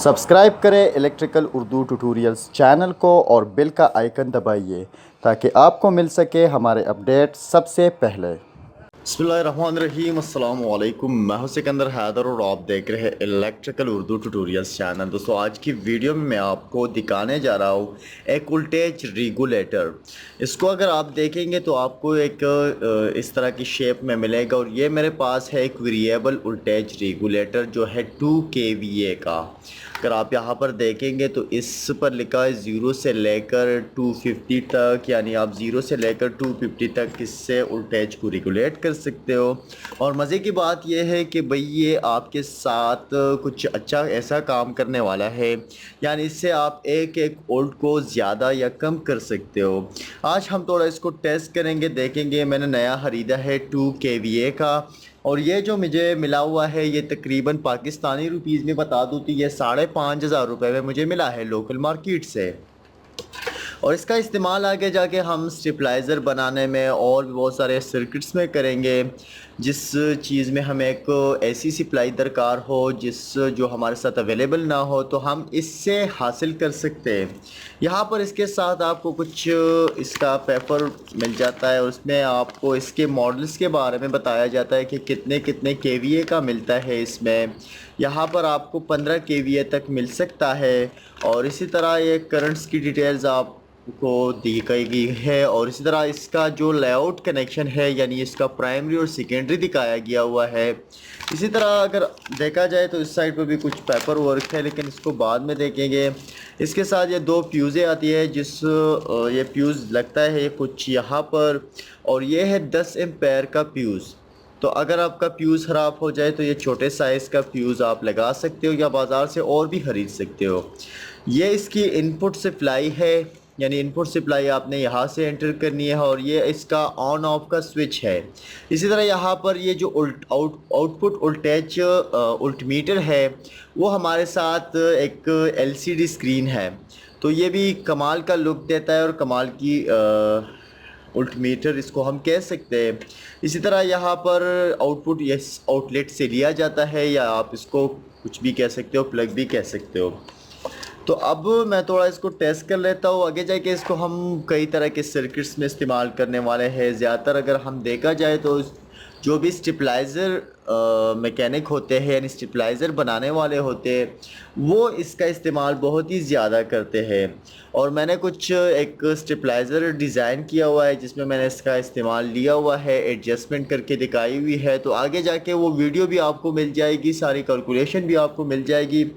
Subscribe करें electrical Urdu tutorials channel को और बेल का आइकन दबाइए ताकि आपको मिल सके हमारे अपडेट सबसे पहले। बिस्मिल्लाहिर्रहमानिर्रहीम, अस्सलाम वालेकुम। मैं हूं सिकंदर हैदर और आप देख रहे हैं इलेक्ट्रिकल उर्दू ट्यूटोरियल्स चैनल। दोस्तों, आज की वीडियो में मैं आपको दिखाने जा रहा हूं एक वोल्टेज रेगुलेटर। इसको अगर आप देखेंगे तो आपको एक इस तरह की शेप में मिलेगा और ये मेरे पास है एक वेरिएबल वोल्टेज रेगुलेटर जो है 2 kVA का। अगर आप यहाँ पर देखेंगे तो इस पर लिखा है 0 से लेकर 250 तक, यानी आप 0 से लेकर 250 तक इससे वोल्टेज को रेगुलेट कर सकते हो। और मज़े की बात यह है कि भाई ये आपके साथ कुछ अच्छा ऐसा काम करने वाला है, यानी इससे आप एक एक वोल्ट को ज़्यादा या कम कर सकते हो। आज हम थोड़ा इसको टेस्ट करेंगे, देखेंगे। मैंने नया ख़रीदा है 2 kVA का और ये जो मुझे मिला हुआ है ये तकरीबन पाकिस्तानी रुपीज़ में बता दूँ तो ये 5,500 रुपये में मुझे मिला है लोकल मार्केट से। और इसका इस्तेमाल आगे जाके हम स्टेबलाइज़र बनाने में और भी बहुत सारे सर्किट्स में करेंगे। जिस चीज़ में हमें एक ऐसी सप्लाई दरकार हो जो हमारे साथ अवेलेबल ना हो, तो हम इससे हासिल कर सकते हैं। यहाँ पर इसके साथ आपको कुछ इसका पेपर मिल जाता है और उसमें आपको इसके मॉडल्स के बारे में बताया जाता है कि कितने कितने केवीए का मिलता है इसमें। यहाँ पर आपको 15 केवीए तक मिल सकता है और इसी तरह ये करंट्स की डिटेल्स आप को दी गई है। और इसी तरह इसका जो लेआउट कनेक्शन है, यानी इसका प्राइमरी और सेकेंडरी दिखाया गया हुआ है। इसी तरह अगर देखा जाए तो इस साइड पर भी कुछ पेपर वर्क है, लेकिन इसको बाद में देखेंगे। इसके साथ ये 2 फ्यूज़ें आती है, ये फ्यूज़ लगता है कुछ यहाँ पर, और ये है 10 एम्पेयर का फ्यूज़। तो अगर आपका फ्यूज़ ख़राब हो जाए तो ये छोटे साइज़ का फ्यूज़ आप लगा सकते हो या बाज़ार से और भी ख़रीद सकते हो। ये इसकी इनपुट सप्लाई है, यानी इनपुट सप्लाई आपने यहाँ से एंटर करनी है और ये इसका ऑन ऑफ का स्विच है। इसी तरह यहाँ पर ये जो आउटपुट वोल्टेज वोल्टमीटर है वो हमारे साथ एक LCD स्क्रीन है, तो ये भी कमाल का लुक देता है और कमाल की वोल्टमीटर इसको हम कह सकते हैं। इसी तरह यहाँ पर आउटपुट यस आउटलेट से लिया जाता है, या आप इसको कुछ भी कह सकते हो, प्लग भी कह सकते हो। तो अब मैं थोड़ा इसको टेस्ट कर लेता हूँ। आगे जाके इसको हम कई तरह के सर्किट्स में इस्तेमाल करने वाले हैं। ज़्यादातर अगर हम देखा जाए तो जो भी स्टेबलाइज़र मैकेनिक होते हैं, यानी स्टेबलाइज़र बनाने वाले होते हैं, वो इसका इस्तेमाल बहुत ही ज़्यादा करते हैं। और मैंने कुछ एक स्टेबलाइज़र डिज़ाइन किया हुआ है जिसमें मैंने इसका इस्तेमाल लिया हुआ है, एडजस्टमेंट करके दिखाई हुई है। तो आगे जाके वो वीडियो भी आपको मिल जाएगी, सारी कैलकुलेशन भी आपको मिल जाएगी।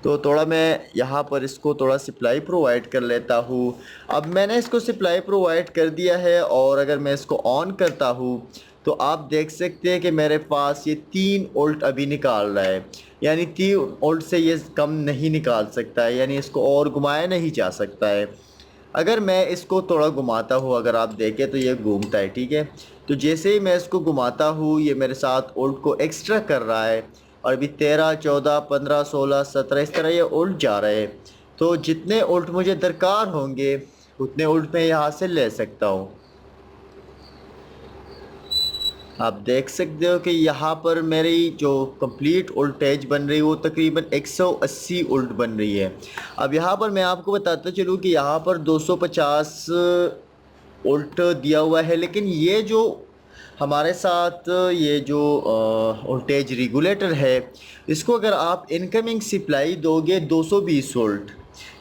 तो थोड़ा मैं यहाँ पर इसको थोड़ा सप्लाई प्रोवाइड कर लेता हूँ। अब मैंने इसको सप्लाई प्रोवाइड कर दिया है और अगर मैं इसको ऑन करता हूँ तो आप देख सकते हैं कि मेरे पास ये 3 वोल्ट अभी निकाल रहा है, यानी 3 वोल्ट से ये कम नहीं निकाल सकता है, यानी इसको और घुमाया नहीं जा सकता है। अगर मैं इसको थोड़ा घुमाता हूँ, अगर आप देखें तो ये घूमता है, ठीक है। तो जैसे ही मैं इसको घुमाता हूँ ये मेरे साथ वोल्ट को एक्स्ट्रा कर रहा है और अभी 13, 14, 15, 16, 17 इस तरह ये वोल्ट जा रहे हैं। तो जितने वोल्ट मुझे दरकार होंगे उतने वोल्ट मैं यहाँ से ले सकता हूँ। आप देख सकते हो कि यहाँ पर मेरी जो कंप्लीट वोल्टेज बन रही है वो तकरीबन 180 वोल्ट बन रही है। अब यहाँ पर मैं आपको बताता चलूँ कि यहाँ पर 250 वोल्ट दिया हुआ है, लेकिन ये जो हमारे साथ ये जो वोल्टेज रेगुलेटर है, इसको अगर आप इनकमिंग सप्लाई दोगे 220 वोल्ट,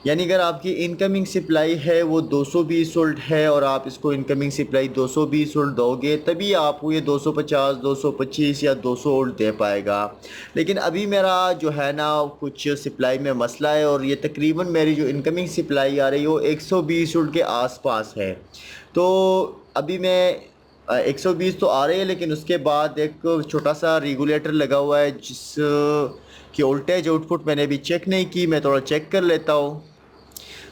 यानी अगर आपकी इनकमिंग सप्लाई है वो 220 वोल्ट है और आप इसको इनकमिंग सप्लाई 220 वोल्ट दोगे, तभी आपको ये 250, 225 या 200 वोल्ट दे पाएगा। लेकिन अभी मेरा जो है ना कुछ सप्लाई में मसला है और ये तकरीबन मेरी जो इनकमिंग सप्लाई आ रही है वो 120 वोल्ट के आसपास है। तो अभी मैं 120 तो आ रही है, लेकिन उसके बाद एक छोटा सा रेगुलेटर लगा हुआ है जिस की वोल्टेज आउटपुट मैंने अभी चेक नहीं की, मैं थोड़ा चेक कर लेता हूँ।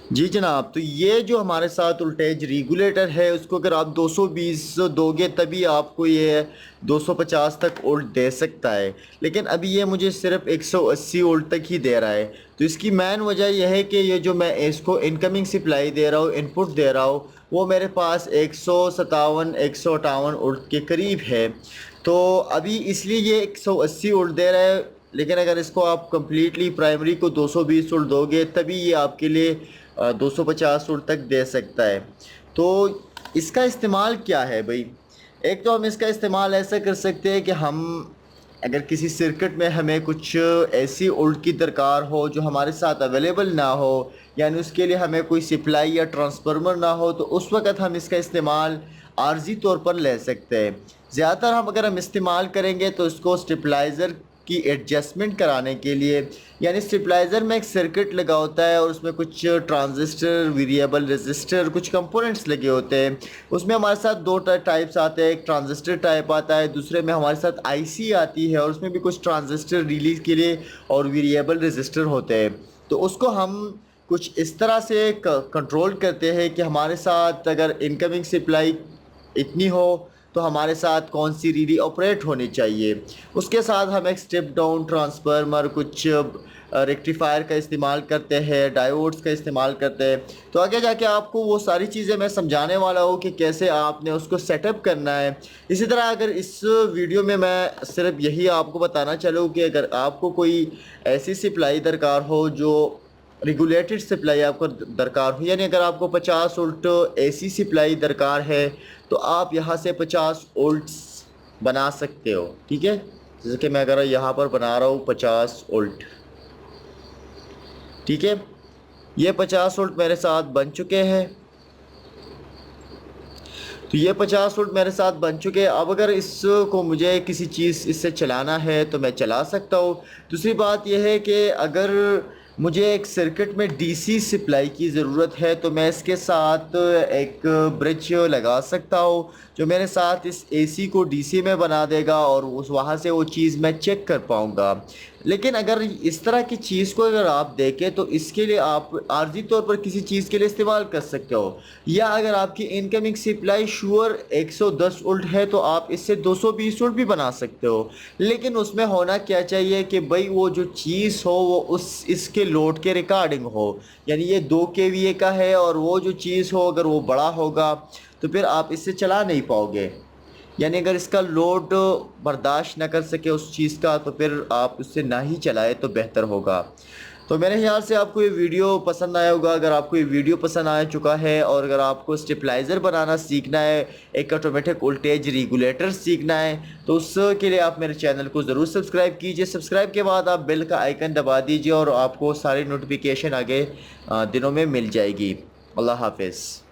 जी जनाब, तो ये जो हमारे साथ वोल्टेज रेगुलेटर है उसको अगर आप 220 दोगे तभी आपको ये 250 तक वोल्ट दे सकता है, लेकिन अभी ये मुझे सिर्फ 180 वोल्ट तक ही दे रहा है। तो इसकी मेन वजह यह है कि ये जो मैं इसको इनकमिंग सप्लाई दे रहा हूँ, इनपुट दे रहा हूँ, वो मेरे पास 157 वोल्ट के करीब है। तो अभी इसलिए ये 180 वोल्ट दे रहा है, लेकिन अगर इसको आप कम्प्लीटली प्राइमरी को 220 वोल्ट दोगे तभी ये आपके लिए 250 वोल्ट तक दे सकता है। तो इसका इस्तेमाल क्या है भाई? एक तो हम इसका इस्तेमाल ऐसा कर सकते हैं कि हम अगर किसी सर्किट में हमें कुछ ऐसी वोल्ट की दरकार हो जो हमारे साथ अवेलेबल ना हो, यानी उसके लिए हमें कोई सप्लाई या ट्रांसफार्मर ना हो, तो उस वक़्त हम इसका इस्तेमाल आर्जी तौर पर ले सकते हैं। ज़्यादातर अगर हम इस्तेमाल करेंगे तो इसको स्टेबलाइज़र की एडजस्टमेंट कराने के लिए, यानी स्टेबलाइज़र में एक सर्किट लगा होता है और उसमें कुछ ट्रांजिस्टर, वेरिएबल रेजिस्टर, कुछ कंपोनेंट्स लगे होते हैं। उसमें हमारे साथ दो टाइप्स आते हैं, एक ट्रांजिस्टर टाइप आता है, दूसरे में हमारे साथ आईसी आती है और उसमें भी कुछ ट्रांजिस्टर रिलीज़ के लिए और वेरिएबल रेजिस्टर होते हैं। तो उसको हम कुछ इस तरह से कंट्रोल करते हैं कि हमारे साथ अगर इनकमिंग सप्लाई इतनी हो तो हमारे साथ कौन सी रीडी ऑपरेट होनी चाहिए। उसके साथ हम एक स्टेप डाउन ट्रांसफार्मर, कुछ रेक्टिफायर का इस्तेमाल करते हैं, डायोड्स का इस्तेमाल करते हैं। तो आगे जाके आपको वो सारी चीज़ें मैं समझाने वाला हूँ कि कैसे आपने उसको सेटअप करना है। इसी तरह अगर इस वीडियो में मैं सिर्फ यही आपको बताना चलूँ कि अगर आपको कोई ऐसी सप्लाई दरकार हो जो रेगुलेटेड सप्लाई आपको दरकार हो, यानी अगर आपको 50 वोल्ट एसी सप्लाई दरकार है तो आप यहाँ से 50 वोल्ट्स बना सकते हो। ठीक है, जैसे कि मैं अगर यहाँ पर बना रहा हूँ 50 वोल्ट। ठीक है, ये 50 वोल्ट मेरे साथ बन चुके हैं। तो ये 50 वोल्ट मेरे साथ बन चुके हैं। अब अगर इसको मुझे किसी चीज़ इससे चलाना है तो मैं चला सकता हूँ। दूसरी बात यह है कि अगर मुझे एक सर्किट में डीसी सप्लाई की ज़रूरत है तो मैं इसके साथ एक ब्रिज लगा सकता हूँ जो मेरे साथ इस एसी को डीसी में बना देगा और उस वहाँ से वो चीज़ मैं चेक कर पाऊँगा। लेकिन अगर इस तरह की चीज़ को अगर आप देखें तो इसके लिए आप आर्जी तौर पर किसी चीज़ के लिए इस्तेमाल कर सकते हो, या अगर आपकी इनकमिंग सप्लाई श्योर 110 वोल्ट है तो आप इससे 220 वोल्ट भी बना सकते हो। लेकिन उसमें होना क्या चाहिए कि भाई वो जो चीज़ हो वो इसके लोड के रिकॉर्डिंग हो, यानी ये 2 kVA का है और वो जो चीज़ हो अगर वो बड़ा होगा तो फिर आप इससे चला नहीं पाओगे। यानी अगर इसका लोड बर्दाश्त ना कर सके उस चीज़ का तो फिर आप उससे ना ही चलाए तो बेहतर होगा। तो मेरे ख्याल से आपको ये वीडियो पसंद आया होगा। अगर आपको ये वीडियो पसंद आ चुका है और अगर आपको स्टेबलाइज़र बनाना सीखना है, एक ऑटोमेटिक वोल्टेज रेगुलेटर सीखना है, तो उसके लिए आप मेरे चैनल को ज़रूर सब्सक्राइब कीजिए। सब्सक्राइब के बाद आप बेल का आइकन दबा दीजिए और आपको सारी नोटिफिकेशन आगे दिनों में मिल जाएगी। अल्लाह हाफिज़।